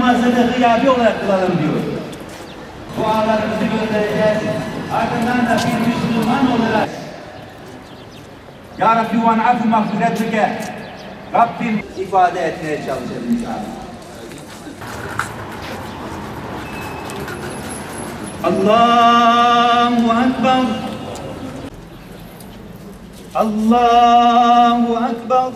namazını gıyabi olarak kılalım diyor. Dualarımızı göndereceğiz. Ardından da bir Müslüman olarak Ya Rabbi ve n'afu mağfiretike Rabbim ifade etmeye çalışalım inşallah. Allahu Ekber. Allahu Ekber.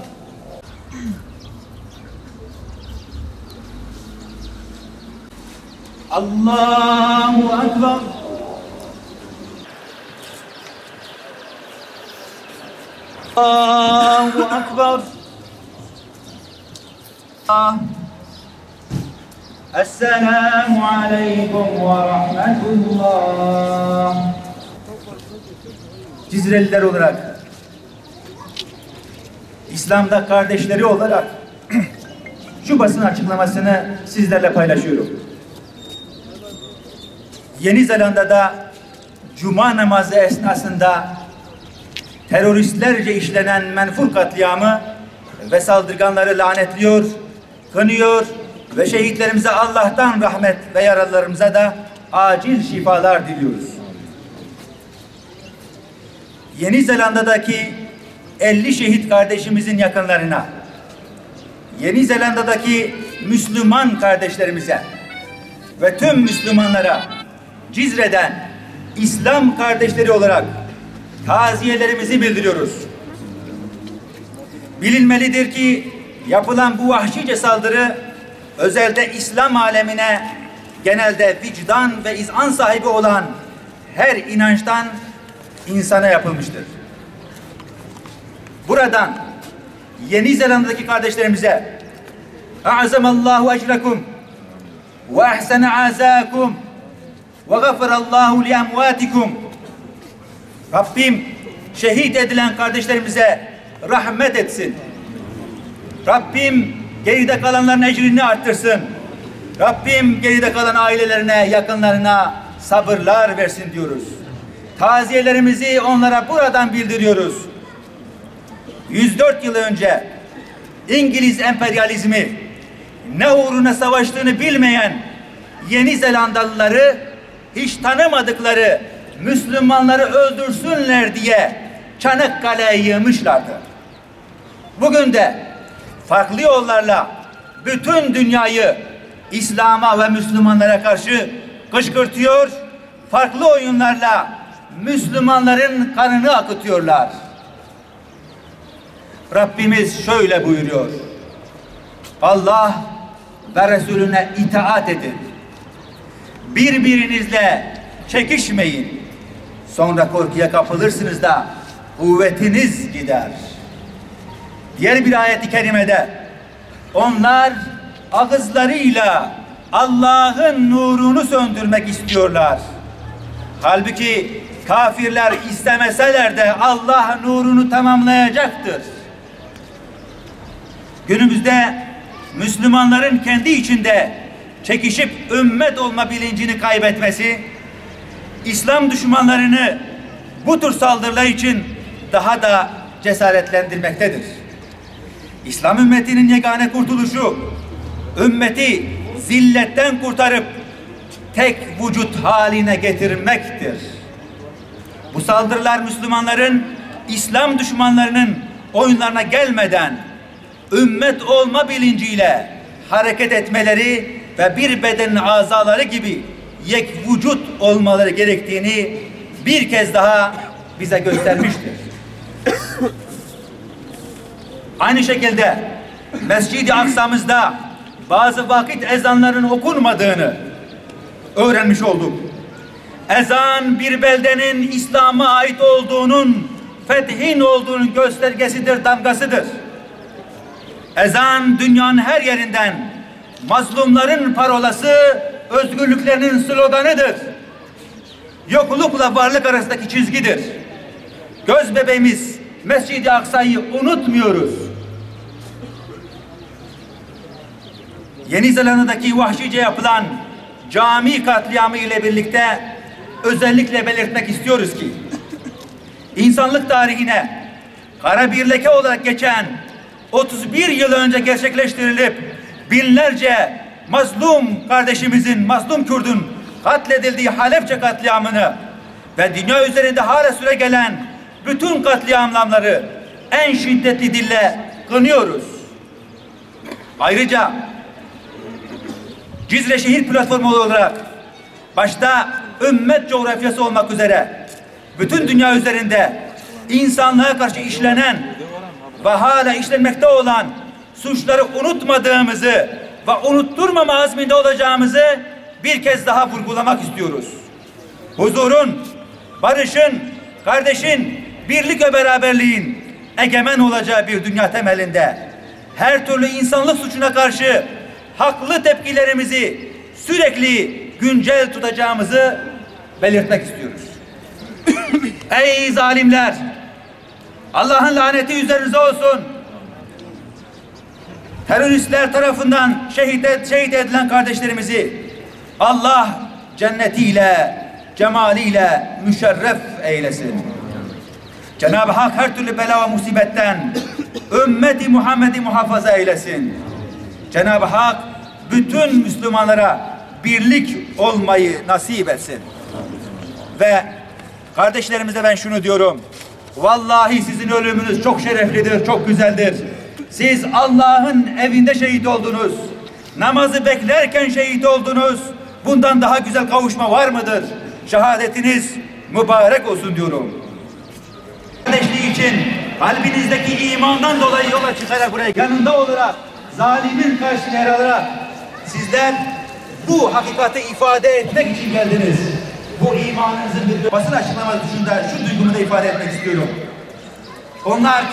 Allahu Ekber. Allahu Ekber. Esselamu aleyküm ve rahmetullah. Cizreliler olarak, İslam'da kardeşleri olarak şu basın açıklamasını sizlerle paylaşıyorum. Yeni Zelanda'da Cuma namazı esnasında teröristlerce işlenen menfur katliamı ve saldırganları lanetliyor, kınıyor ve şehitlerimize Allah'tan rahmet ve yaralılarımıza da acil şifalar diliyoruz. Yeni Zelanda'daki 50 şehit kardeşimizin yakınlarına, Yeni Zelanda'daki Müslüman kardeşlerimize ve tüm Müslümanlara Cizre'den İslam kardeşleri olarak taziyelerimizi bildiriyoruz. Bilinmelidir ki yapılan bu vahşice saldırı özelde İslam alemine genelde vicdan ve izan sahibi olan her inançtan insana yapılmıştır. Buradan Yeni Zelanda'daki kardeşlerimize "A'zamallahu ecrekum ve ahsene azakum ve gafarallahu li amwatikum." Rabbim şehit edilen kardeşlerimize rahmet etsin. Rabbim geride kalanların ecrini arttırsın. Rabbim geride kalan ailelerine, yakınlarına sabırlar versin diyoruz. Taziyelerimizi onlara buradan bildiriyoruz. 104 yıl önce İngiliz emperyalizmi ne uğruna savaştığını bilmeyen Yeni Zelandalıları hiç tanımadıkları Müslümanları öldürsünler diye Çanakkale'ye yığmışlardı. Bugün de farklı yollarla bütün dünyayı İslam'a ve Müslümanlara karşı kışkırtıyor, farklı oyunlarla Müslümanların kanını akıtıyorlar. Rabbimiz şöyle buyuruyor: Allah ve Resulüne itaat edin. Birbirinizle çekişmeyin. Sonra korkuya kapılırsınız da kuvvetiniz gider. Diğer bir ayet-i kerimede onlar ağızlarıyla Allah'ın nurunu söndürmek istiyorlar. Halbuki kafirler istemeseler de Allah nurunu tamamlayacaktır. Günümüzde Müslümanların kendi içinde çekişip ümmet olma bilincini kaybetmesi, İslam düşmanlarını bu tür saldırılar için daha da cesaretlendirmektedir. İslam ümmetinin yegane kurtuluşu, ümmeti zilletten kurtarıp tek vücut haline getirmektir. Bu saldırılar Müslümanların İslam düşmanlarının oyunlarına gelmeden ümmet olma bilinciyle hareket etmeleri ve bir bedenin azaları gibi yek vücut olmaları gerektiğini bir kez daha bize göstermiştir. Aynı şekilde Mescid-i Aksa'mızda bazı vakit ezanların okunmadığını öğrenmiş olduk. Ezan bir beldenin İslam'a ait olduğunun, fethin olduğunun göstergesidir, damgasıdır. Ezan dünyanın her yerinden mazlumların parolası, özgürlüklerinin sloganıdır. Yoklukla varlık arasındaki çizgidir. Göz bebeğimiz Mescid-i Aksa'yı unutmuyoruz. Yeni Zelanda'daki vahşice yapılan cami katliamı ile birlikte özellikle belirtmek istiyoruz ki insanlık tarihine kara bir leke olarak geçen 31 yıl önce gerçekleştirilip binlerce mazlum kardeşimizin, mazlum Kürdün katledildiği Halepçe katliamını ve dünya üzerinde hala süre gelen bütün katliamları en şiddetli dille kınıyoruz. Ayrıca Cizre Şehir Platformu olarak başta ümmet coğrafyası olmak üzere bütün dünya üzerinde insanlığa karşı işlenen ve hala işlenmekte olan suçları unutmadığımızı ve unutturmama azminde olacağımızı bir kez daha vurgulamak istiyoruz. Huzurun, barışın, kardeşin, birlik ve beraberliğin egemen olacağı bir dünya temelinde her türlü insanlık suçuna karşı haklı tepkilerimizi sürekli güncel tutacağımızı belirtmek istiyoruz. Ey zalimler! Allah'ın laneti üzerinize olsun. Teröristler tarafından şehit edilen kardeşlerimizi Allah cennetiyle, cemaliyle müşerref eylesin. Cenab-ı Hak her türlü bela ve musibetten ümmeti Muhammed'i muhafaza eylesin. Cenab-ı Hak bütün Müslümanlara birlik olmayı nasip etsin. Ve kardeşlerimize ben şunu diyorum. Vallahi sizin ölümünüz çok şereflidir, çok güzeldir. Siz Allah'ın evinde şehit oldunuz. Namazı beklerken şehit oldunuz. Bundan daha güzel kavuşma var mıdır? Şehadetiniz mübarek olsun diyorum. Kardeşliği için kalbinizdeki imandan dolayı yola çıkarak buraya yanında olarak zalimin karşısına yer alarak sizler bu hakikati ifade etmek için geldiniz. Bu imanınızın bir basın açıklaması dışında şu duygumu da ifade etmek istiyorum. Onlar